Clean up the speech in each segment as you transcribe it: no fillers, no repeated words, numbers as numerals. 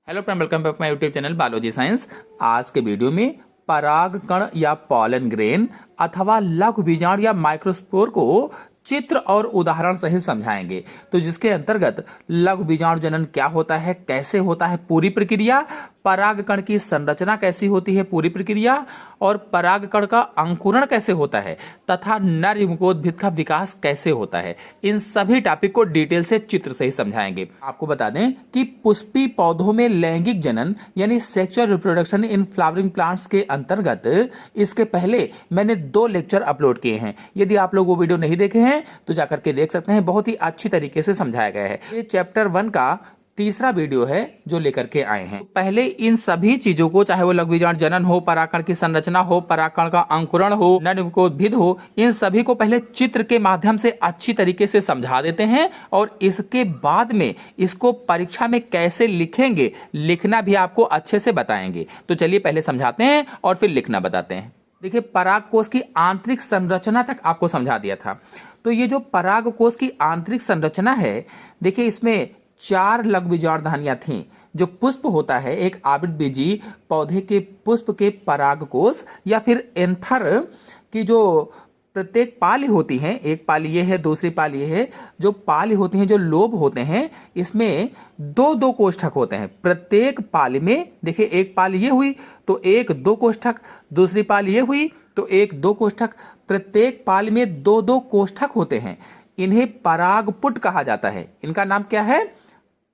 Hello friend, welcome back my YouTube channel biology science. आज के video में परागकण या पॉलन ग्रेन अथवा लघु बीजाणु या माइक्रोस्पोर को चित्र और उदाहरण सहित समझाएंगे। तो जिसके अंतर्गत लघु बीजाणु जनन क्या होता है, कैसे होता है पूरी प्रक्रिया, परागकण की संरचना कैसी होती है पूरी प्रक्रिया, और परागकण का अंकुरण कैसे होता है तथा नर युग्मकोद्भिद का विकास कैसे होता है, इन सभी टॉपिक को डिटेल से चित्र से ही समझाएंगे। आपको बता दें कि पुष्पी पौधों में लैंगिक जनन यानी sexual reproduction in flowering plants के अंतर्गत इसके पहले मैंने 2 लेक्चर अपलोड किए हैं। यदि आप लोग वो वीडियो नहीं देखे हैं तो जाकर के देख सकते हैं, बहुत ही अच्छी तरीके से समझाया गया है। ये चैप्टर 1 का तीसरा वीडियो है जो लेकर के आए हैं। पहले इन सभी चीजों को, चाहे वो लघु बीजाणु जनन हो, परागकण की संरचना हो, परागकण का अंकुरण हो, नर युग्मकोद्भिद हो, इन सभी को पहले चित्र के माध्यम से अच्छी तरीके से समझा देते हैं और इसके बाद में इसको परीक्षा में कैसे लिखेंगे, लिखना भी आपको अच्छे से बताएंगे। तो चलिए पहले समझाते हैं और फिर लिखना बताते हैं। देखिए, पराग कोश की आंतरिक संरचना तक आपको समझा दिया था। तो ये जो पराग कोश की आंतरिक संरचना है, देखिए इसमें 4 लघु बीजाणुधानियां थीं। जो पुष्प होता है, एक आवृतबीजी पौधे के पुष्प के परागकोश या फिर एंथर की जो प्रत्येक पाली होती हैं, एक पाली ये है, दूसरी पाली ये है, जो पाली होती हैं, जो लोब होते हैं, इसमें 2-2 कोष्ठक होते हैं। प्रत्येक पाली में देखिए, एक पाली ये हुई तो 1-2 कोष्ठक, दूसरी पाली ये हुई तो 1-2 कोष्ठक, प्रत्येक पाली में 2-2 कोष्ठक होते हैं। इन्हें परागपुट कहा जाता है। इनका नाम क्या है?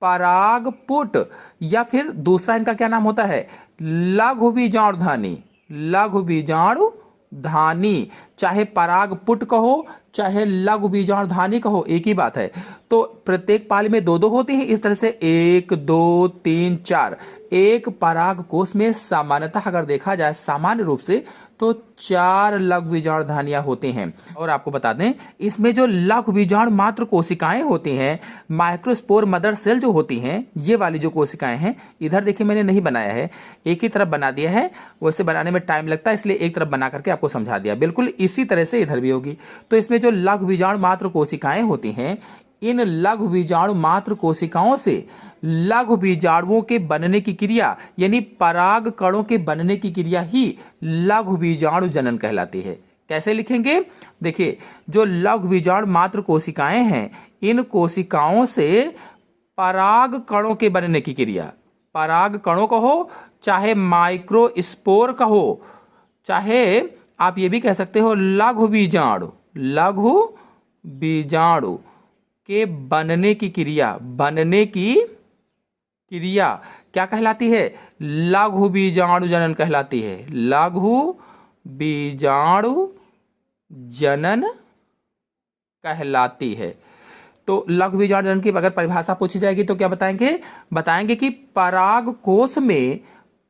परागपुट। या फिर दूसरा इनका क्या नाम होता है? लघु बीजाणुधानी। लघु बीजाणुधानी, चाहे परागपुट कहो चाहे लघु बीजाणुधानी कहो, एक ही बात है। तो प्रत्येक पाली में 2-2 होती हैं। इस तरह से 1 2 3 4 एक परागकोश में सामान्यतः अगर देखा जाए सामान्य रूप से तो 4 लघु बीजाणुधानियां होती हैं। और आपको बता दें, इसमें जो लघु बीजाणु मात्र कोशिकाएं होती हैं, माइक्रोस्पोर मदर सेल जो होती हैं, ये वाली जो कोशिकाएं हैं, इधर देखिए मैंने नहीं बनाया है, एक ही तरफ बना दिया है। वैसे बनाने में टाइम लगता है, इसलिए एक तरफ बना करके आपको समझा दिया। बिल्कुल इसी तरह से इधर भी होगी। तो इसमें जो लघु बीजाणु मात्र कोशिकाएं होती हैं, इन लघु बीजाणु मात्र कोशिकाओं से लघु बीजाणुओं के बनने की क्रिया यानी पराग कणों के बनने की क्रिया ही लघु बीजाणु जनन कहलाती है। कैसे लिखेंगे? देखिए, जो लघु बीजाणु मात्र कोशिकाएं हैं, इन कोशिकाओं से पराग कणों के बनने की क्रिया, पराग कणों कहो चाहे माइक्रोस्पोर कहो, चाहे आप ये भी कह सकते हो लघु बीजाणु, लघु बीजाणु के बनने की क्रिया, बनने की क्रिया क्या कहलाती है? लघु बीजाणु जनन कहलाती है। लघु बीजाणु जनन कहलाती है। तो लघु बीजाणु जनन की अगर परिभाषा पूछी जाएगी तो क्या बताएंगे? बताएंगे कि पराग कोश में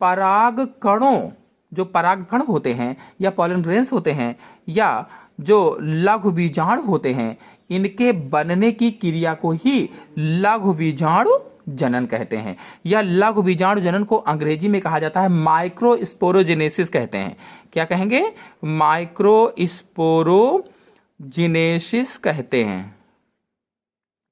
पराग कणों, जो पराग कण होते हैं या पॉलन ग्रेन्स होते हैं या जो लघु बीजाणु होते हैं, इनके बनने की क्रिया को ही लघु बीजाणु जनन कहते हैं। या लघु बीजाणु जनन को अंग्रेजी में कहा जाता है माइक्रोस्पोरोजेनेसिस कहते हैं। क्या कहेंगे? माइक्रोस्पोरोजेनेसिस कहते हैं।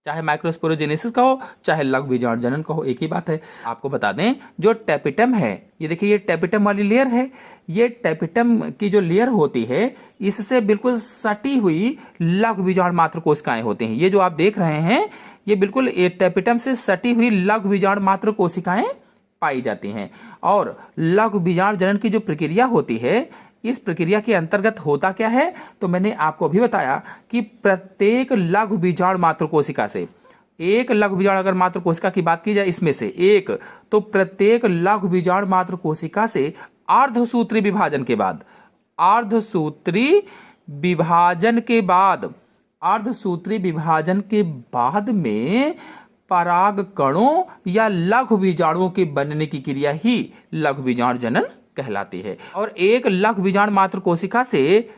चाहे माइक्रोस्पोरोजेनेसिस कहो चाहे लघु बीजाणु जनन कहो, एक ही बात है। आपको बता दें, जो टेपिटम है, ये देखिए ये टेपिटम वाली लेयर है, ये टेपिटम की जो लेयर होती है, इससे बिल्कुल सटी हुई लघु बीजाणु मात्र कोशिकाएं होती हैं। ये जो आप देख रहे हैं, ये बिल्कुल टेपिटम से सटी हुई लघु बीजाणु मात्र कोशिकाएं पाई जाती हैं। और लघु बीजाणु जनन की जो प्रक्रिया होती है, इस प्रक्रिया के अंतर्गत होता क्या है? तो मैंने आपको अभी बताया कि प्रत्येक लघु बीजाणु मात्र कोशिका से, एक लघु बीजाणु अगर मात्र कोशिका की बात की जाए इसमें से एक, तो प्रत्येक लघु बीजाणु मात्र कोशिका से अर्धसूत्री विभाजन के बाद, अर्धसूत्री विभाजन के बाद, अर्धसूत्री विभाजन के बाद में पराग कणों या लघु बीजाणुओं के बनने की क्रिया ही लघु बीजाणु जनन कहलाती है। और एक लघु बीजाणु मात्र कोशिका से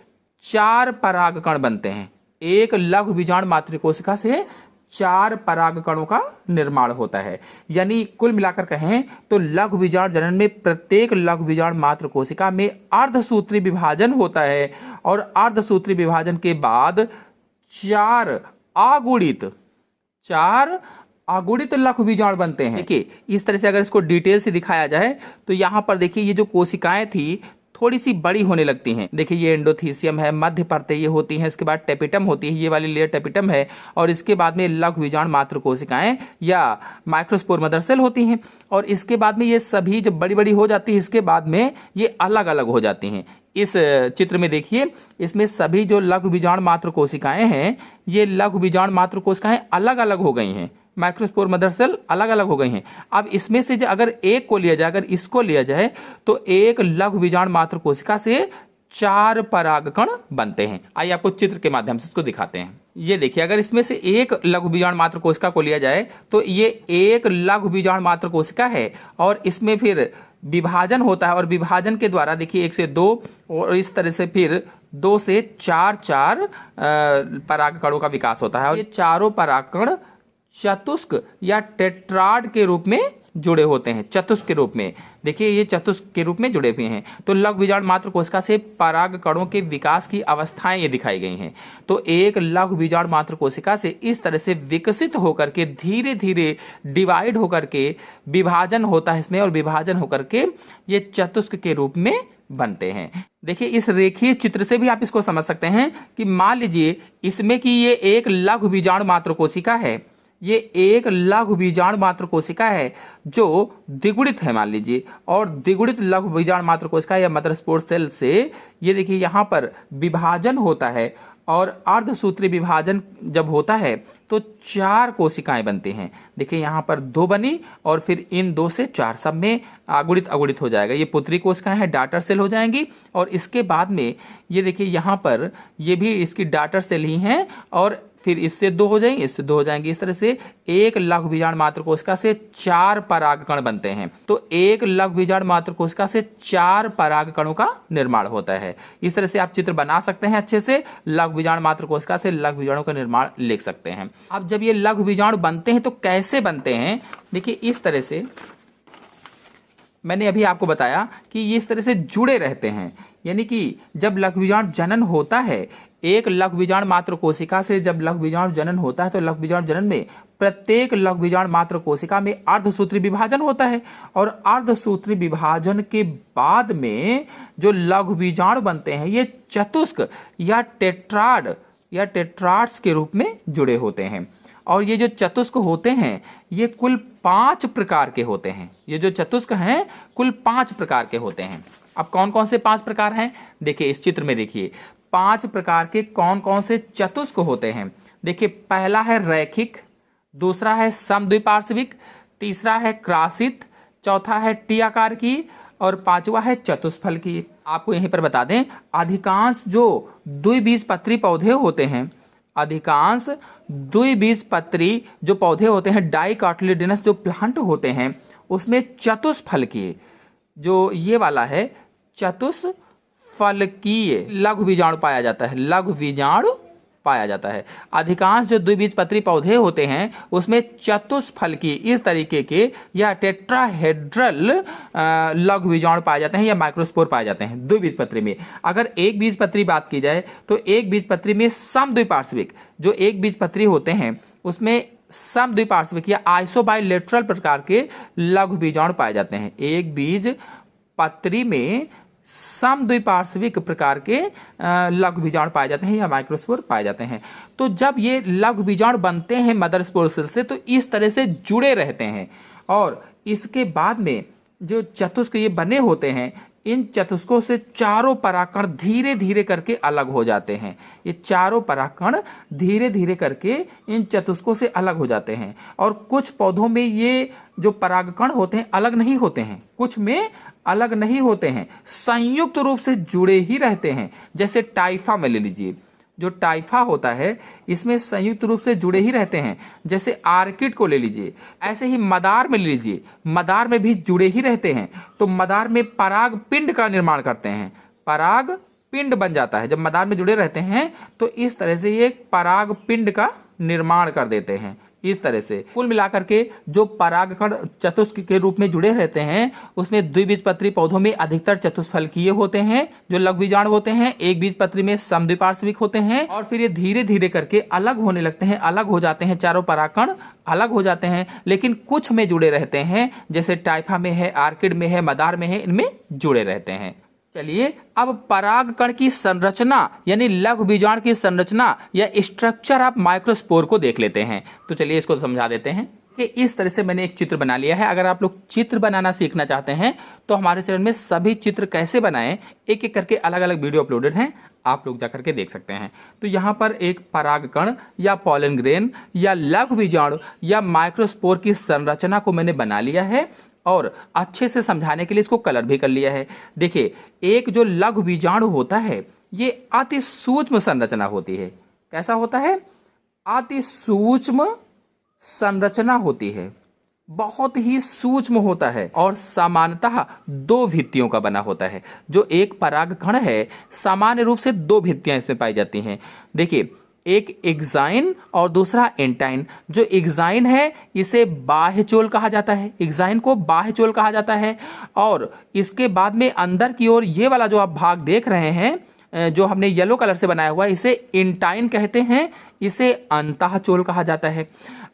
4 पराग कण बनते हैं। एक लघु बीजाणु मात्र कोशिका से 4 पराग कणों का निर्माण होता है। यानी कुल मिलाकर कहें तो लघु बीजाणु जनन में प्रत्येक लघु बीजाणु मात्र कोशिका में अर्धसूत्री विभाजन होता है और अर्धसूत्री विभाजन के बाद 4 अगुणित अगुणित लघु बीजाणु बनते हैं। देखिए इस तरह से अगर इसको डिटेल से दिखाया जाए तो यहाँ पर देखिए ये जो कोशिकाएं थी थोड़ी सी बड़ी होने लगती हैं। देखिए ये एंडोथीसियम है, मध्य परतें ये होती हैं, इसके बाद टेपिटम होती है, ये वाली लेयर टेपिटम है, और इसके बाद में लघु बीजाणु मात्र कोशिकाएं या माइक्रोस्पोर मदर सेल होती हैं। और इसके बाद में ये सभी जब बड़ी बड़ी हो जाती है इसके बाद में ये अलग अलग हो जाती हैं। इस चित्र में देखिए इसमें सभी जो लघु बीजाणु मात्र कोशिकाएं हैं ये लघु बीजाणु मात्र कोशिकाएं अलग अलग हो गई हैं, माइक्रोस्पोर मदर सेल अलग अलग हो गई हैं। अब इसमें से अगर एक को लिया जाए, अगर इसको लिया जाए तो एक लघु बीजाणु मात्र कोशिका से 4 परागकण बनते हैं। आइए आपको चित्र के माध्यम से इसको दिखाते हैं। ये देखिए अगर इसमें से एक लघु बीजाणु मात्र कोशिका को लिया जाए तो ये एक लघु बीजाणु मात्र कोशिका है और इसमें फिर विभाजन होता है और विभाजन के द्वारा देखिए 1 से 2 और इस तरह से फिर 2 से 4 परागकणों का विकास होता है। और ये चारों परागकण चतुष्क या टेट्राड के रूप में जुड़े होते हैं। चतुष्क के रूप में देखिए ये चतुष्क के रूप में जुड़े हुए हैं। तो लघु बीजाणु मात्र कोशिका से परागकणों के विकास की अवस्थाएं ये दिखाई गई हैं। तो एक लघु बीजाणु मात्र कोशिका से इस तरह से विकसित होकर के धीरे धीरे डिवाइड होकर के विभाजन होता है इसमें, और विभाजन होकर के ये चतुष्क के रूप में बनते हैं। देखिए इस रेखीय चित्र से भी आप इसको समझ सकते हैं कि मान लीजिए इसमें कि ये एक लघु बीजाणु मात्र कोशिका है, ये एक लघु बीजाणु मात्र कोशिका है जो द्विगुणित है मान लीजिए, और द्विगुणित लघु बीजाणु मात्र कोशिका या मदर स्पोर सेल से ये देखिए यहाँ पर विभाजन होता है, और अर्धसूत्री विभाजन जब होता है तो 4 कोशिकाएं बनती हैं। देखिए यहाँ पर 2 बनी और फिर इन 2 से 4 सब में अगुणित अगुणित हो जाएगा। ये पुत्री कोशिकाएं हैं, डाटर सेल हो जाएंगी, और इसके बाद में ये देखिए यहाँ पर ये भी इसकी डाटर सेल ही हैं, और फिर इससे 2 हो जाएंगे, इससे 2 हो जाएंगे। इस तरह से एक लघु बीजाणु मात्र कोशिका से 4 परागकण बनते हैं। तो एक लघु बीजाणु मात्र कोशिका से 4 परागकणों का निर्माण होता है। इस तरह से आप चित्र बना सकते हैं अच्छे से, लघु बीजाणु मात्र कोशिका से लघु बीजाणु का निर्माण लिख सकते हैं। अब जब ये लघु बीजाणु बनते हैं तो कैसे बनते हैं, देखिए इस तरह से मैंने अभी आपको बताया कि ये इस तरह से जुड़े रहते हैं। यानी कि जब लघु बीजाणु जनन होता है, एक लघु बीजाणु मात्र कोशिका से जब लघु बीजाणु जनन होता है तो लघु बीजाणु जनन में प्रत्येक लघु बीजाणु मात्र कोशिका में अर्धसूत्री विभाजन होता है, और अर्धसूत्री विभाजन के बाद में जो लघु बीजाणु बनते हैं ये चतुष्क या टेट्राड्स के रूप में जुड़े होते हैं। और ये जो चतुष्क होते हैं ये कुल 5 प्रकार के होते हैं। ये जो चतुष्क हैं कुल 5 प्रकार के होते हैं। अब कौन कौन से 5 प्रकार हैं, देखिए इस चित्र में देखिए 5 प्रकार के कौन कौन से चतुष्क होते हैं। देखिए पहला है रैखिक, दूसरा है समद्विपार्श्विक, तीसरा है क्रासित, चौथा है टी आकार की, और 5वां है चतुष्फल की। आपको यहीं पर बता दें अधिकांश जो द्विबीजपत्री पौधे होते हैं, अधिकांश द्विबीजपत्री जो पौधे होते हैं, डाइकोटिलेडोनस जो प्लांट होते हैं, उसमें चतुष्फल की जो ये वाला है चतुष्फलकीय लघु बीजाणु पाया जाता है, लघु बीजाणु पाया जाता है। अधिकांश जो द्विबीजपत्री पौधे होते हैं उसमें चतुष्फलकीय इस तरीके के या टेट्राहेड्रल लघु बीजाणु पाए जाते हैं या माइक्रोस्पोर पाए जाते हैं द्विबीजपत्री में। अगर एक बीजपत्री बात की जाए तो एक बीजपत्री में समद्विपार्श्विक जो एक बीजपत्री होते हैं उसमें समद्विपार्श्विक या आइसोबाइलेटरल प्रकार के लघु बीजाणु पाए जाते हैं। एक बीज पत्री में समद्विपार्श्विक प्रकार के लघु बीजाणु पाए जाते हैं या माइक्रोस्पोर पाए जाते हैं। तो जब ये लघु बीजाणु बनते हैं मदर स्पोर सेल से तो इस तरह से जुड़े रहते हैं, और इसके बाद में जो चतुष्क ये बने होते हैं इन चतुष्कों से चारों परागकण धीरे धीरे करके अलग हो जाते हैं। ये चारों परागकण धीरे धीरे करके इन चतुष्कों से अलग हो जाते हैं, और कुछ पौधों में ये जो परागकण होते हैं अलग नहीं होते हैं, कुछ में अलग नहीं होते हैं, संयुक्त रूप से जुड़े ही रहते हैं। जैसे टाइफा में ले लीजिए, जो टाइफा होता है इसमें संयुक्त रूप से जुड़े ही रहते हैं। जैसे आर्किड को ले लीजिए, ऐसे ही मदार में ले लीजिए, मदार में भी जुड़े ही रहते हैं। तो मदार में पराग पिंड का निर्माण करते हैं, पराग पिंड बन जाता है। जब मदार में जुड़े रहते हैं तो इस तरह से ये पराग पिंड का निर्माण कर देते हैं, इस तरह से कुल मिलाकर के जो परागकण चतुष्क के रूप में जुड़े रहते हैं उसमें द्विबीजपत्री पौधों में अधिकतर चतुष्फलकीय होते हैं जो लघुबीजाणु होते हैं, एक बीजपत्री में समद्विपार्श्विक होते हैं और फिर ये धीरे धीरे करके अलग होने लगते हैं, अलग हो जाते हैं, चारों परागकण अलग हो जाते हैं, लेकिन कुछ में जुड़े रहते हैं, जैसे टाइफा में है, आर्किड में है, मदार में है, इनमें जुड़े रहते हैं। चलिए अब परागकण की संरचना यानी लघु बीजाणु की संरचना या स्ट्रक्चर ऑफ माइक्रोस्पोर को देख लेते हैं। तो चलिए इसको समझा देते हैं कि इस तरह से मैंने एक चित्र बना लिया है। अगर आप लोग चित्र बनाना सीखना चाहते हैं तो हमारे चैनल में सभी चित्र कैसे बनाएं एक एक करके अलग अलग वीडियो अपलोडेड हैं, आप लोग जाकर के देख सकते हैं। तो यहाँ पर एक परागकण या पॉलन ग्रेन या लघु बीजाणु या माइक्रोस्पोर की संरचना को मैंने बना लिया है और अच्छे से समझाने के लिए इसको कलर भी कर लिया है। देखिए एक जो लघु बीजाणु होता है ये अति सूक्ष्म संरचना होती है। कैसा होता है? अति सूक्ष्म संरचना होती है, बहुत ही सूक्ष्म होता है और सामान्यतः दो भित्तियों का बना होता है। जो एक परागकण है सामान्य रूप से दो भित्तियां इसमें पाई जाती हैं। देखिए एक एक्साइन और दूसरा एंटाइन। जो एक्साइन है इसे बाह्य चोल कहा जाता है, एक्साइन को बाह्य चोल कहा जाता है और इसके बाद में अंदर की ओर ये वाला जो आप भाग देख रहे हैं जो हमने येलो कलर से बनाया हुआ है इसे एंटाइन कहते हैं, इसे अंतः चोल कहा जाता है।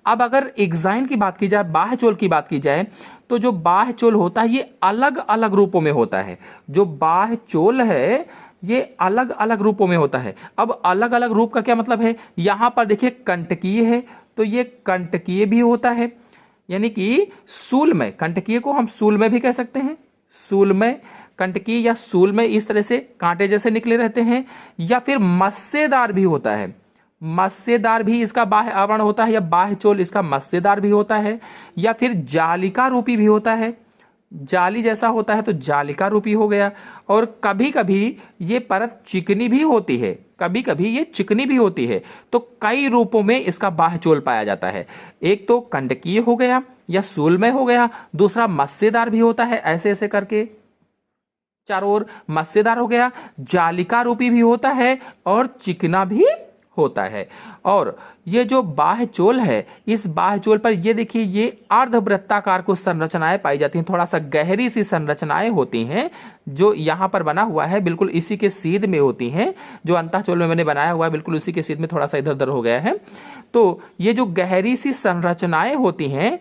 अब अगर एक्साइन की बात की जाए, बाह्य चोल की बात की जाए तो जो बाह्य चोल होता है ये अलग अलग रूपों में होता है। जो बाह्य चोल है ये अलग अलग रूपों में होता है। अब अलग अलग रूप का क्या मतलब है? यहां पर देखिए कंटकीय है तो ये कंटकीय भी होता है, यानी कि सूलमय। कंटकीय को हम सूलमय भी कह सकते हैं, सूलमय, कंटकीय या सूलमय, इस तरह से कांटे जैसे निकले रहते हैं। या फिर मस्सेदार भी होता है, मस्सेदार भी इसका बाह्य आवरण होता है या बाह्य चोल इसका मस्सेदार भी होता है। या फिर जालिका रूपी भी होता है, जाली जैसा होता है तो जालिका रूपी हो गया। और कभी कभी ये परत चिकनी भी होती है, कभी कभी ये चिकनी भी होती है। तो कई रूपों में इसका बाह्य चोल पाया जाता है। एक तो कंटकीय हो गया या सूलमय हो गया, दूसरा मस्सेदार भी होता है, ऐसे ऐसे करके चारों ओर मस्सेदार हो गया, जालिका रूपी भी होता है और चिकना भी होता है। और ये जो बाह्य चोल है इस बाह्य चोल पर ये देखिए ये अर्धवृत्ताकार कुछ संरचनाएं पाई जाती हैं, थोड़ा सा गहरी सी संरचनाएं होती हैं। जो यहाँ पर बना हुआ है बिल्कुल इसी के सीध में होती हैं। जो अंतः चोल में मैंने बनाया हुआ है बिल्कुल उसी के सीध में, थोड़ा सा इधर उधर हो गया है। तो ये जो गहरी सी संरचनाएं होती हैं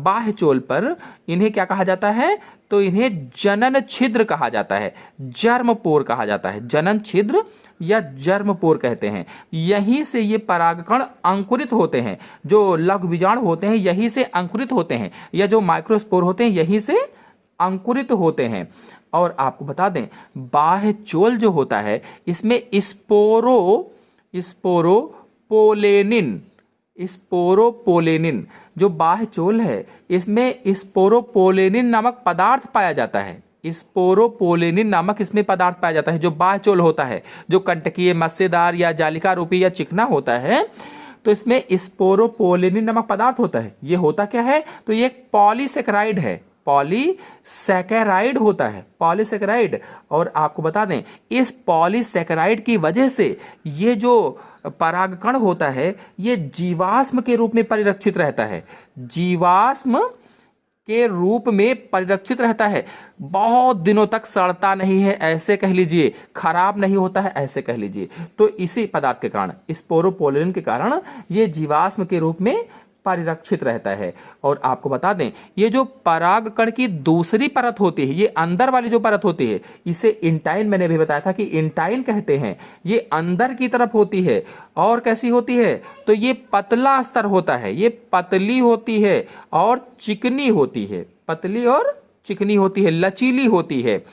बाह्य चोल पर, इन्हें क्या कहा जाता है? तो इन्हें जनन छिद्र कहा जाता है, जर्मपोर कहा जाता है, जनन छिद्र या जर्मपोर कहते हैं। यहीं से ये परागकण अंकुरित होते हैं। जो लघु बीजाणु होते हैं यहीं से अंकुरित होते हैं, या जो माइक्रोस्पोर होते हैं यहीं से अंकुरित होते हैं। और आपको बता दें बाह्य चोल जो होता है इसमें स्पोरोपोलेनिन जो बाह्य चोल है इसमें स्पोरोपोलेनिन नामक पदार्थ पाया जाता है। स्पोरोपोलेनिन नामक इसमें पदार्थ पाया जाता है। जो बाह्य चोल होता है जो कंटकीय, मस्सेदार या जालिका रूपी या चिकना होता है तो इसमें स्पोरोपोलेनिन नामक पदार्थ होता है। ये होता क्या है? तो ये एक पॉलीसेकेराइड है, पॉलीसेकेराइड होता है, पॉलीसेकेराइड। और आपको बता दें इस पॉलीसेकेराइड की वजह से ये जो परागकण होता है ये जीवाश्म के रूप में परिरक्षित रहता है, जीवाश्म के रूप में परिरक्षित रहता है। बहुत दिनों तक सड़ता नहीं है ऐसे कह लीजिए, खराब नहीं होता है ऐसे कह लीजिए। तो इसी पदार्थ के कारण, स्पोरोपोलेनिन के कारण ये जीवाश्म के रूप में परिरक्षित रहता है। और आपको बता दें ये जो परागकण की दूसरी परत होती है, ये अंदर वाली जो परत होती है इसे इंटाइन, मैंने भी बताया था कि इंटाइन कहते हैं। ये अंदर की तरफ होती है और कैसी होती है? तो ये पतला स्तर होता है, ये पतली होती है और चिकनी होती है, पतली और चिकनी होती है, लचीली होती है।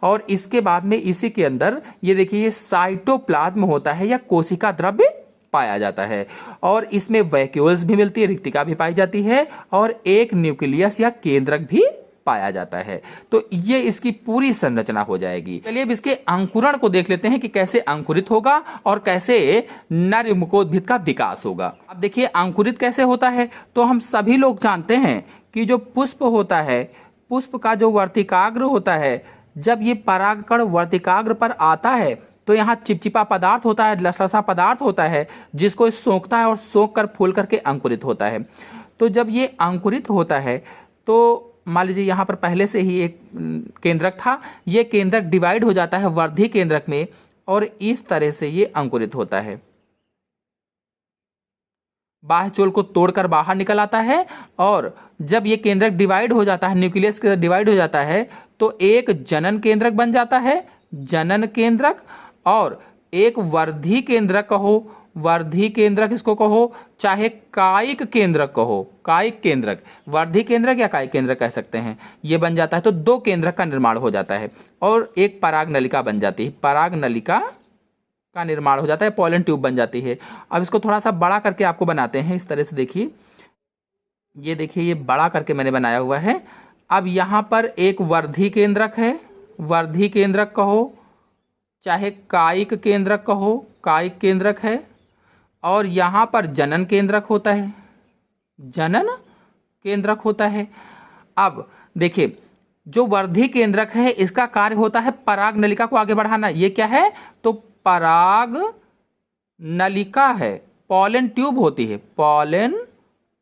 और इसके बाद में इसी के अंदर ये देखिए ये साइटोप्लाज्म होता है या कोशिका द्रव्य पाया जाता है। और इसमें वैक्यूल्स भी मिलती है, रिक्तिका भी पाई जाती है और एक न्यूक्लियस या केंद्रक भी पाया जाता है। तो ये इसकी पूरी संरचना हो जाएगी। चलिए अब इसके अंकुरण को देख लेते हैं कि कैसे अंकुरित होगा और कैसे नर मुकोद्भिद का विकास होगा। अब देखिए अंकुरित कैसे होता है। तो हम सभी लोग जानते हैं कि जो पुष्प होता है, पुष्प का जो वर्तिकाग्र होता है, जब ये परागकण वर्तिकाग्र पर आता है तो यहाँ चिपचिपा पदार्थ होता है, लसलसा पदार्थ होता है, जिसको सोखता है और सोख कर फूल करके अंकुरित होता है। तो जब ये अंकुरित होता है तो मान लीजिए यहाँ पर पहले से ही एक केंद्रक था, ये केंद्रक डिवाइड हो जाता है वर्धी केंद्रक में और इस तरह से ये अंकुरित होता है, बाह्य चोल को तोड़कर बाहर निकल आता है। और जब ये केंद्रक डिवाइड हो जाता है, न्यूक्लियस के डिवाइड हो जाता है, तो एक जनन केंद्रक बन जाता है, जनन केंद्रक, और एक वर्धी केंद्रक कहो, वर्धी केंद्रक इसको कहो, चाहे कायिक केंद्रक कहो, कायिक केंद्रक, वर्धी केंद्रक या कायिक केंद्रक कह सकते हैं, ये बन जाता है। तो दो केंद्रक का निर्माण हो जाता है और एक पराग नलिका बन जाती है, पराग नलिका का निर्माण हो जाता है, पॉलन ट्यूब बन जाती है। अब इसको थोड़ा सा बड़ा करके आपको बनाते हैं, इस तरह से देखिए, ये देखिए ये बड़ा करके मैंने बनाया हुआ है। अब यहाँ पर एक वर्धी केंद्रक है, वर्धी केंद्रक कहो, चाहे कायिक केंद्रक कहो, कायिक केंद्रक है, और यहाँ पर जनन केंद्रक होता है, जनन केंद्रक होता है। अब देखिए जो वर्धी केंद्रक है इसका कार्य होता है पराग नलिका को आगे बढ़ाना। ये क्या है? तो पराग नलिका है, पॉलन ट्यूब होती है, पॉलन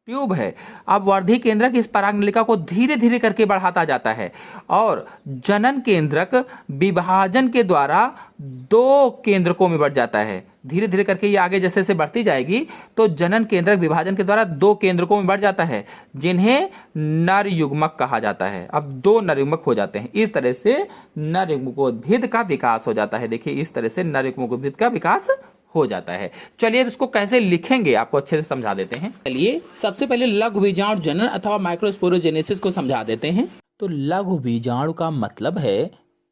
ट्यूब है। अब वर्धी केंद्रक इस पराग नलिका को धीरे धीरे करके बढ़ाता जाता है और जनन केंद्रक विभाजन के द्वारा दो केंद्रकों में बढ़ जाता है। धीरे धीरे करके ये आगे जैसे जैसे बढ़ती जाएगी तो जनन केंद्रक विभाजन के द्वारा दो केंद्रकों में बढ़ जाता है, जिन्हें नर युग्मक कहा जाता है। अब दो नर युग्मक हो जाते हैं। इस तरह से नर युग्मकोद्भिद का विकास हो जाता है। देखिए इस तरह से नर युग्मकोद्भिद का विकास हो जाता है। चलिए अब इसको कैसे लिखेंगे आपको अच्छे से समझा देते हैं। चलिए सबसे पहले लघु बीजाणु जनन अथवा माइक्रोस्पोरोजेनेसिस को समझा देते हैं। तो लघु बीजाणु का मतलब है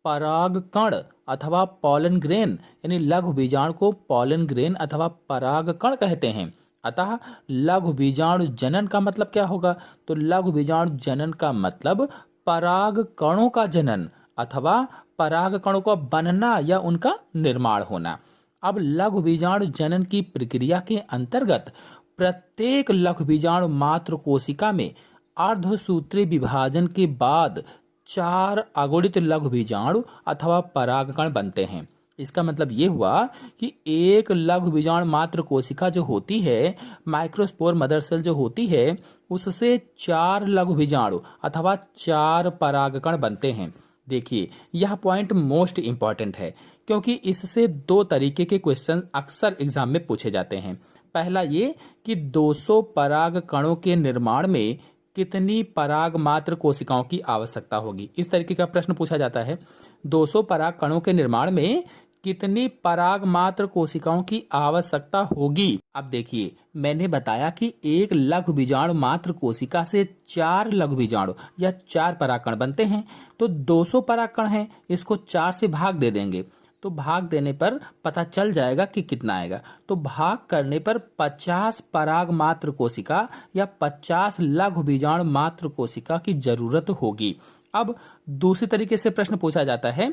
पराग कण अथवा पॉलन ग्रेन, यानी लघु बीजाणु को पॉलन ग्रेन अथवा पराग कण कहते हैं। अतः लघु बीजाणु जनन का मतलब क्या होगा? तो लघु बीजाणु जनन का मतलब पराग कणों का जनन अथवा पराग कणों का बनना या उनका निर्माण होना। अब लघु बीजाणु जनन की प्रक्रिया के अंतर्गत प्रत्येक लघु बीजाणु मात्र कोशिका में अर्धसूत्री विभाजन के बाद 4 अगुणित लघु बीजाणु अथवा परागकण बनते हैं। इसका मतलब ये हुआ कि एक लघु बीजाणु मात्र कोशिका जो होती है, माइक्रोस्पोर मदर सेल जो होती है, उससे 4 लघु बीजाणु अथवा 4 परागकण बनते हैं। देखिए यह पॉइंट मोस्ट इंपॉर्टेंट है क्योंकि इससे 2 तरीके के क्वेश्चन अक्सर एग्जाम में पूछे जाते हैं। पहला ये कि 200 पराग कणों के निर्माण में कितनी पराग मात्र कोशिकाओं की आवश्यकता होगी, इस तरीके का प्रश्न पूछा जाता है। 200 पराग कणों के निर्माण में कितनी पराग मात्र कोशिकाओं की आवश्यकता होगी। अब देखिए मैंने बताया कि एक लघु बीजाणु मात्र कोशिका से 4 लघु बीजाणु या 4 परागकण बनते हैं। तो 200 परागकण हैं, इसको 4 से भाग दे देंगे तो भाग देने पर पता चल जाएगा कि कितना आएगा। तो भाग करने पर 50 पराग मात्र कोशिका या 50 लघु बीजाणु मात्र कोशिका की जरूरत होगी। अब दूसरी तरीके से प्रश्न पूछा जाता है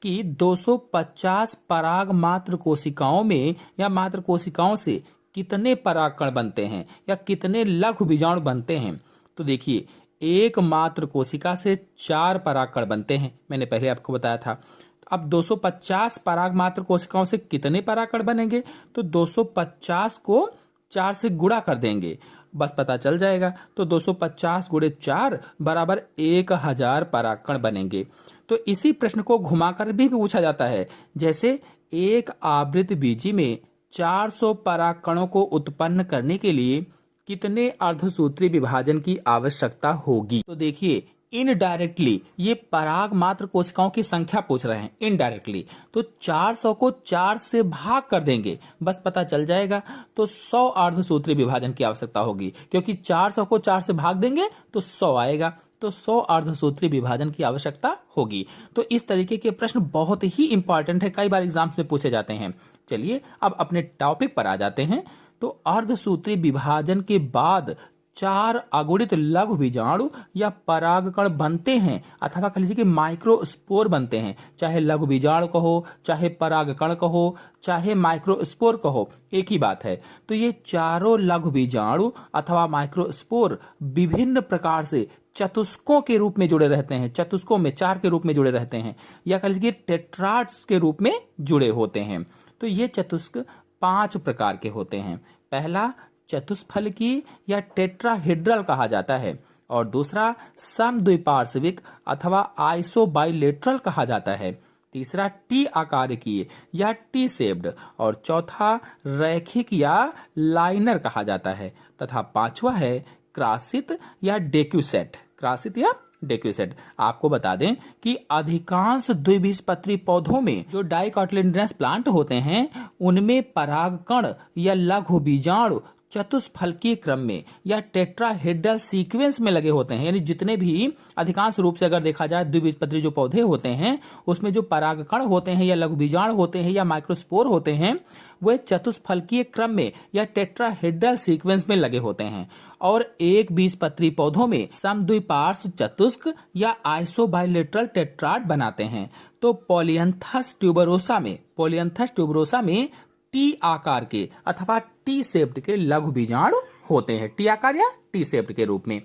कि 250 पराग मात्र कोशिकाओं में या मात्र कोशिकाओं से कितने परागकण बनते हैं या कितने लघु बीजाणु बनते हैं। तो देखिए एक मात्र कोशिका से 4 परागकण बनते हैं, मैंने पहले आपको बताया था। अब 250 पराग मात्र कोशिकाओं से कितने परागकण बनेंगे? तो 250 को 4 से गुणा कर देंगे, बस पता चल जाएगा। तो 250 गुणे 4 बराबर 1000 परागकण बनेंगे। तो इसी प्रश्न को घुमाकर भी पूछा जाता है, जैसे एक आवृत बीजी में 400 परागकणों को उत्पन्न करने के लिए कितने अर्धसूत्री विभाजन की आवश्यकता होगी। तो देखिए इनडायरेक्टली ये पराग मात्र कोशिकाओं की संख्या पूछ रहे हैं, इनडायरेक्टली। तो 400 को 4 से भाग कर देंगे, बस पता चल जाएगा। तो 100 अर्धसूत्री विभाजन की आवश्यकता होगी, क्योंकि 400 को 4 से भाग देंगे तो 100 आएगा। तो 100 अर्धसूत्री विभाजन की आवश्यकता होगी। तो इस तरीके के प्रश्न बहुत ही इंपॉर्टेंट है, कई बार एग्जाम्स में पूछे जाते हैं। चलिए अब अपने टॉपिक पर आ जाते हैं। तो अर्धसूत्री विभाजन के बाद 4 अगुणित लघु बीजाणु या परागकण बनते हैं, अथवा कह लीजिए कि माइक्रोस्पोर बनते हैं। चाहे लघु बीजाणु कहो, चाहे परागकण कहो, चाहे माइक्रोस्पोर कहो, एक ही बात है। तो ये चारों लघु बीजाणु अथवा माइक्रोस्पोर विभिन्न प्रकार से चतुष्कों के रूप में जुड़े रहते हैं, चतुष्कों में 4 के रूप में जुड़े रहते हैं, या कह लीजिए टेट्राड्स के रूप में जुड़े होते हैं। तो ये चतुष्क 5 प्रकार के होते हैं। पहला चतुष्फलकीय या टेट्राहेड्रल कहा जाता है, और दूसरा समद्विपार्श्विक अथवा आइसोबाइलेटरल कहा जाता है। तीसरा टी आकार की या टी शेप्ड, और चौथा रैखिक या लाइनर कहा जाता है, तथा पांचवा है क्रासित या डेक्यूसेट, क्रासित या डेक्यूसेट। आपको बता दें कि अधिकांश द्विबीजपत्री पौधों में जो डाइकोटिलेडोनस प्लांट होते हैं उनमें परागकण या लघु बीजाणु चतुष्फलकीय क्रम में या टेट्राहेड्रल सीक्वेंस में लगे होते हैं। यानी जितने भी अधिकांश रूप से अगर देखा जाए द्विबीजपत्री जो पौधे होते हैं उसमें जो परागकण होते हैं या लघु बीजाणु होते हैं या माइक्रोस्पोर होते हैं वे चतुष्फलकीय क्रम में या टेट्राहेड्रल सीक्वेंस में लगे होते हैं। और एक बीजपत्री पौधों में समद्विपार्श्व चतुष्क या आइसोबाइलेटरल टेट्राड बनाते हैं। तो पॉलियंथस ट्यूबरोसा में टी आकार के अथवा टी शेप्ड के लघु बीजाणु होते हैं, टी आकार या टी शेप्ड के रूप में।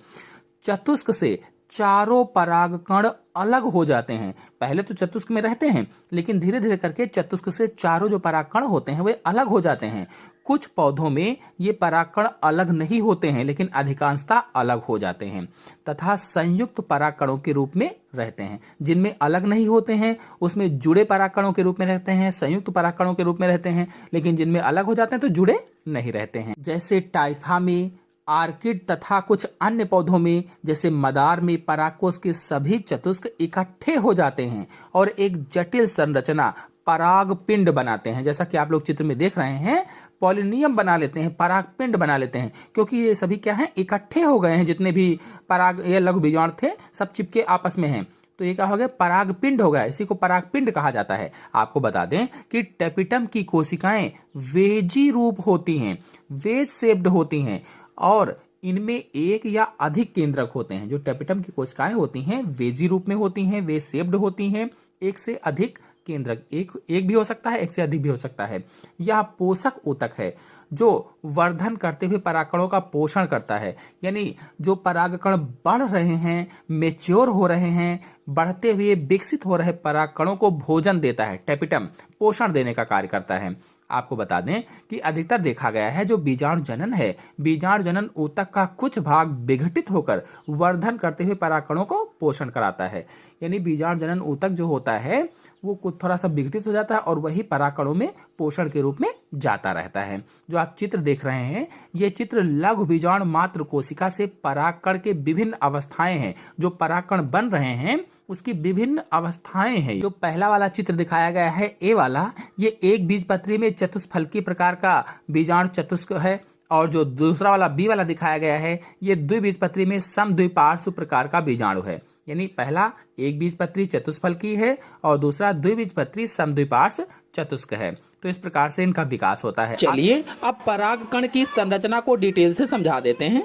चतुष्क से चारों परागकण अलग हो जाते हैं। पहले तो चतुष्क में रहते हैं, लेकिन धीरे धीरे करके चतुष्क से चारों जो परागकण होते हैं वे अलग हो जाते हैं। कुछ पौधों में ये परागकण अलग नहीं होते हैं, लेकिन अधिकांशतः अलग हो जाते हैं, तथा संयुक्त परागकणों के रूप में रहते हैं। जिनमें अलग नहीं होते हैं उसमें जुड़े परागकणों के रूप में रहते हैं, संयुक्त परागकणों के रूप में रहते हैं, लेकिन जिनमें अलग हो जाते हैं तो जुड़े नहीं रहते हैं। जैसे टाइफा में, आर्किड तथा कुछ अन्य पौधों में जैसे मदार में परागकोश के सभी चतुष्क इकट्ठे हो जाते हैं और एक जटिल संरचना परागपिंड बनाते हैं। जैसा कि आप लोग चित्र में देख रहे हैं, पॉलिनियम बना लेते हैं, परागपिंड बना लेते हैं, क्योंकि ये सभी क्या हैं, इकट्ठे हो गए हैं। जितने भी पराग या लघु बीजाणु थे सब चिपके आपस में हैं, तो ये क्या हो गया, परागपिंड हो गया। इसी को परागपिंड कहा जाता है। आपको बता दें कि टेपिटम की कोशिकाएं वेजी रूप होती हैं, वेज शेप्ड होती हैं, और इनमें एक या अधिक केंद्रक होते हैं। जो टेपिटम की कोशिकाएं होती हैं वेजी रूप में होती हैं, वेज शेप्ड होती हैं, एक से अधिक केंद्रक, एक भी हो सकता है, एक से अधिक भी हो सकता है। यह पोषक ऊतक है जो वर्धन करते हुए परागकणों का पोषण करता है। यानी जो परागकण बढ़ रहे हैं, मेच्योर हो रहे हैं, बढ़ते हुए विकसित हो रहे परागकणों को भोजन देता है। टेपिटम पोषण देने का कार्य करता है। आपको बता दें कि अधिकतर देखा गया है जो बीजाणु जनन है, बीजाणु जनन ऊतक का कुछ भाग विघटित होकर वर्धन करते हुए परागकणों को पोषण कराता है। यानी बीजाणु जनन ऊतक जो होता है वो कुछ थोड़ा सा विघटित हो जाता है और वही परागकणों में पोषण के रूप में जाता रहता है। जो आप चित्र देख रहे हैं ये चित्र लघु बीजाणु मात्र कोशिका से परागकण के विभिन्न अवस्थाएं हैं। जो परागकण बन रहे हैं उसकी विभिन्न अवस्थाएं हैं। जो पहला वाला चित्र दिखाया गया है ए वाला, ये एक बीजपत्री में चतुष्फलकीय प्रकार का बीजाणु चतुष्क है, और जो दूसरा वाला बी वाला दिखाया गया है ये द्विबीजपत्री में समद्विपार्श्व प्रकार का बीजाणु है। यानी पहला एक बीजपत्री चतुष्फलकीय है और दूसरा द्विबीजपत्री समद्विपार्श्व चतुष्क है। तो इस प्रकार से इनका विकास होता है। चलिए अब परागकण की संरचना को डिटेल से समझा देते हैं।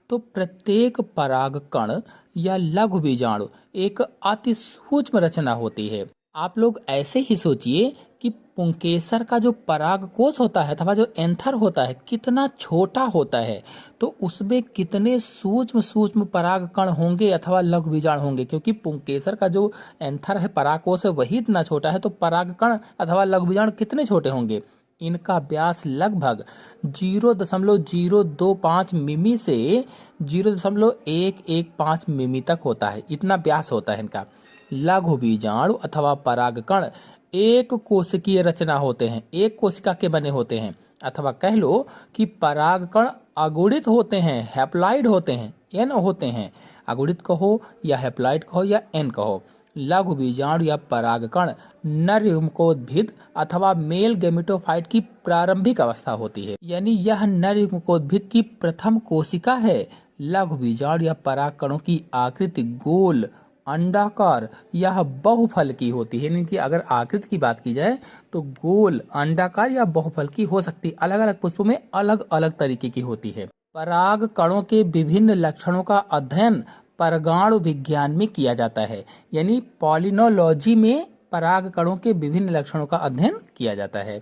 तो प्रत्येक परागकण या लघु बीजाणु एक अति सूक्ष्म रचना होती है। आप लोग ऐसे ही सोचिए कि पुंकेसर का जो परागकोश होता है अथवा जो एंथर होता है कितना छोटा होता है, तो उसमें कितने सूक्ष्म सूक्ष्म परागकण होंगे अथवा लघु बीजाणु होंगे। क्योंकि पुंकेसर का जो एंथर है, परागकोश है, वही इतना छोटा है, तो परागकण अथवा लघु बीजाणु कितने छोटे होंगे। इनका व्यास लगभग 0.025 मिमी से 0.115 मिमी तक होता है। इतना व्यास होता है इनका। लघु बीजाणु अथवा परागकण एक कोशिकीय रचना होते हैं, एक कोशिका के बने होते हैं, अथवा कह लो कि परागकण अगुणित होते हैं, हैप्लॉइड होते हैं, एन होते हैं। अगुणित कहो या हैप्लॉइड कहो या एन कहो। लघु बीजाणु या परागकण नर युग्मकोद्भिद अथवा मेल गैमेटोफाइट की प्रारंभिक अवस्था होती है। यानी यह नर युग्मकोद्भिद की प्रथम कोशिका है। लघु बीजाणु या परागकणों की आकृति गोल, अंडाकार या बहुफल की होती है। इनकी अगर आकृति की बात की जाए तो गोल, अंडाकार या बहुफल की हो सकती है। अलग अलग पुष्पों में अलग अलग तरीके की होती है। पराग कणों के विभिन्न लक्षणों का अध्ययन परागाणु विज्ञान में किया जाता है। यानी पॉलिनोलॉजी में पराग कणों के विभिन्न लक्षणों का अध्ययन किया जाता है।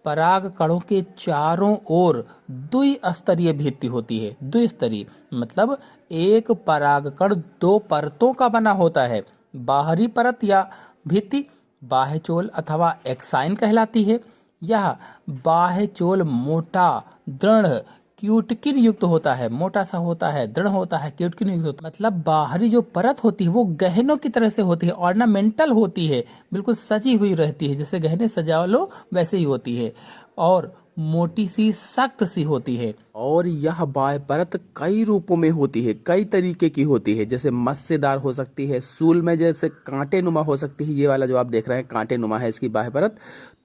पराग कणों के चारों ओर द्विस्तरीय भित्ति होती है। द्विस्तरीय मतलब एक परागकण दो परतों का बना होता है। बाहरी परत या भित्ति बाह्यचोल अथवा एक्साइन कहलाती है। यह बाह्यचोल मोटा, दृढ़, क्यूटिकिन युक्त होता है। मोटा सा होता है, दृढ़ होता है, क्यूटिकिन युक्त होता है। मतलब बाहरी जो परत होती है वो गहनों की तरह से होती है, ऑर्नामेंटल होती है, बिल्कुल सजी हुई रहती है, जैसे गहने सजा लो वैसे ही होती है, और मोटी सी, सख्त सी होती है। और यह बाह्य परत कई रूपों में होती है, कई तरीके की होती है, जैसे मस्सेदार हो सकती है, सूल में जैसे कांटे नुमा हो सकती है। ये वाला जो आप देख रहे हैं कांटे नुमा है इसकी बाह्य परत।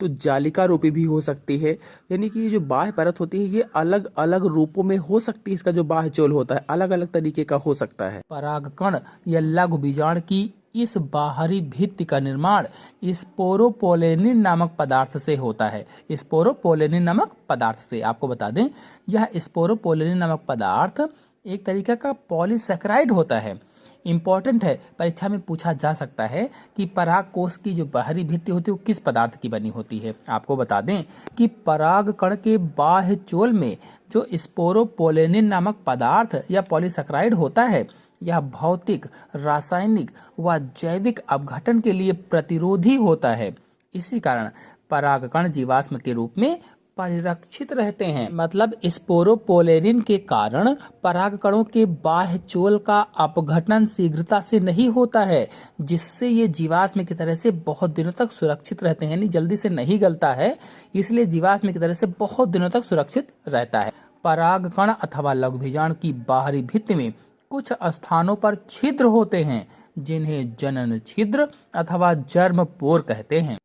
तो जालिका रूपी भी हो सकती है। यानी कि ये जो बाह्य परत होती है ये अलग अलग रूपों में हो सकती है। इसका जो बाह्य चोल होता है अलग अलग तरीके का हो सकता है। परागकण या लघु बीजाणु की इस बाहरी भित्ति का निर्माण स्पोरोपोलेनिन नामक पदार्थ से होता है। स्पोरोपोलेनिन नामक पदार्थ से, आपको बता दें यह स्पोरोपोलेनिन नामक पदार्थ एक तरीका का पॉलीसैकेराइड होता है। इम्पोर्टेंट है, परीक्षा में पूछा जा सकता है कि पराग कोश की जो बाहरी भित्ति होती है वो किस पदार्थ की बनी होती है। आपको बता दें कि पराग कण के बाह्य चोल में जो स्पोरोपोलेनिन नामक पदार्थ या पॉलीसैकेराइड होता है यह भौतिक, रासायनिक व जैविक अपघटन के लिए प्रतिरोधी होता है। इसी कारण परागकण जीवाश्म के रूप में परिरक्षित रहते हैं। मतलब स्पोरोपोलेनिन के कारण परागकणों के बाह्य चोल का अपघटन शीघ्रता से नहीं होता है, जिससे ये जीवाश्म की तरह से बहुत दिनों तक सुरक्षित रहते हैं। यानी जल्दी से नहीं गलता है, इसलिए जीवाश्म की तरह से बहुत दिनों तक सुरक्षित रहता है। परागकण अथवा लघु बीजाणु की बाहरी भित्ति में कुछ स्थानों पर छिद्र होते हैं जिन्हें जनन छिद्र अथवा जर्म पोर कहते हैं।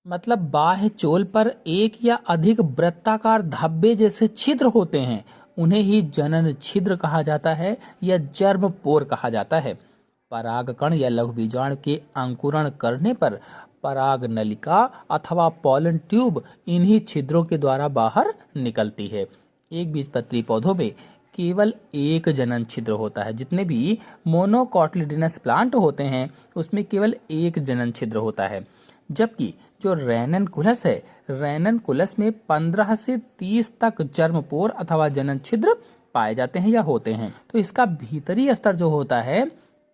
मतलब बाह्य चोल पर एक या अधिक वृत्ताकार धब्बे जैसे छिद्र होते हैं, उन्हें ही जनन छिद्र कहा जाता है या जर्म पोर कहा जाता है। परागकण या लघु बीजाणु के अंकुरण करने पर पराग नलिका अथवा पॉलन ट्यूब इन्हीं छिद्रों के द्वारा बाहर निकलती है। एक बीजपत्री पौधों में केवल एक जनन छिद्र होता है। जितने भी मोनोकोटिलिडनस प्लांट होते हैं उसमें केवल एक जनन छिद्र होता है। जबकि जो रेननकुलस है, रेननकुलस में 15 से 30 तक जर्मपोर अथवा जनन छिद्र पाए जाते हैं या होते हैं। तो इसका भीतरी स्तर जो होता है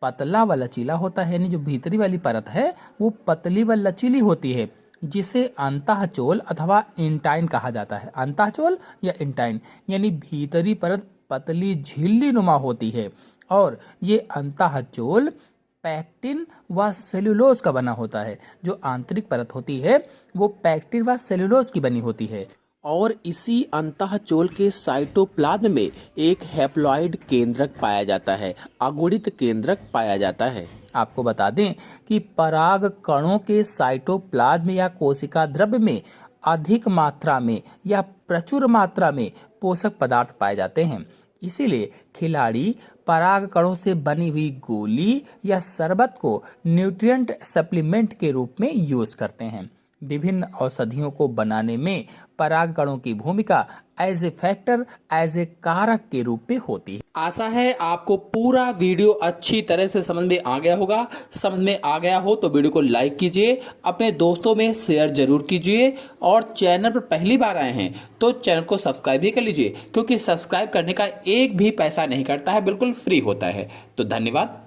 पतला व लचीला होता है। यानी जो भीतरी वाली परत है वो पतली व लचीली होती है, जिसे अंतःचोल अथवा इंटाइन कहा जाता है। अंतःचोल या इंटाइन यानी भीतरी परत पतली झिल्ली नुमा होती है, और ये अंतःचोल पैक्टिन व सेल्यूलोज का बना होता है। जो आंतरिक परत होती है वो पैक्टिन व सेल्यूलोज की बनी होती है। और इसी अंतःचोल के साइटोप्लाज्म में एक हैप्लॉइड केंद्रक पाया जाता है, अगुणित केंद्रक पाया जाता है। आपको बता दें कि पराग कणों के साइटोप्लाज्म या कोशिका द्रव्य में अधिक मात्रा में या प्रचुर मात्रा में पोषक पदार्थ पाए जाते हैं। इसीलिए खिलाड़ी पराग कणों से बनी हुई गोली या शरबत को न्यूट्रिएंट सप्लीमेंट के रूप में यूज करते हैं। विभिन्न औषधियों को बनाने में पराग कणों की भूमिका as a factor, as a कारक के रूप में होती है। आशा है आपको पूरा वीडियो अच्छी तरह से समझ में आ गया होगा। समझ में आ गया हो तो वीडियो को लाइक कीजिए, अपने दोस्तों में शेयर जरूर कीजिए, और चैनल पर पहली बार आए हैं तो चैनल को सब्सक्राइब भी कर लीजिए, क्योंकि सब्सक्राइब करने का एक भी पैसा नहीं कटता है, बिल्कुल फ्री होता है। तो धन्यवाद।